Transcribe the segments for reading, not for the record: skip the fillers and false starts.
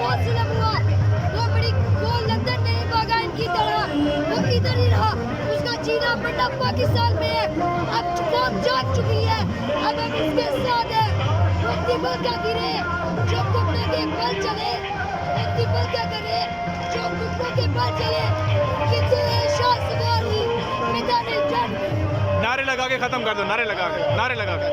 बहुत जुल्म हुआ, वो लंदन नहीं भागा इनकी तरह, वो इधर ही रहा। उसका जीना मरना पाकिस्तान में है। अब कौम जाग चुकी है, अब हम इसके साथ है। वक्ती बल क्या गिरे जो घुटने के बल चले, वक्ती बल क्या करे जो घुटनों के बल चले। कितने शाह सवारी मैदान जंग में। नारे लगा के खत्म कर दो, नारे लगा के, नारे लगा के।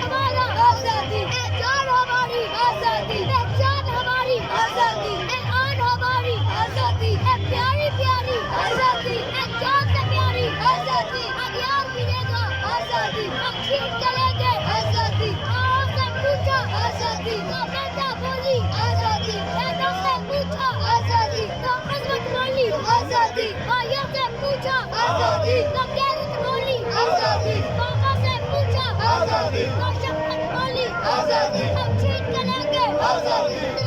हमारा आजादी, जान हमारी आजादी, जान हमारी आजादी, आन हमारी आजादी, प्यारी प्यारी आजादी, जान से प्यारी आजादी, अज्ञान मिलेगा आजादी, अखीर चलेंगे आजादी, से पूछा आजादी, बेटा बोली आजादी, बेटा से पूछा आजादी, किस्मत बोली आजादी, भाइयों से पूछा आजादी, गैरत बोली आजादी, पापा से पूछा आजादी, शपथ बोली आजादी, हम छीन के लेंगे आजादी।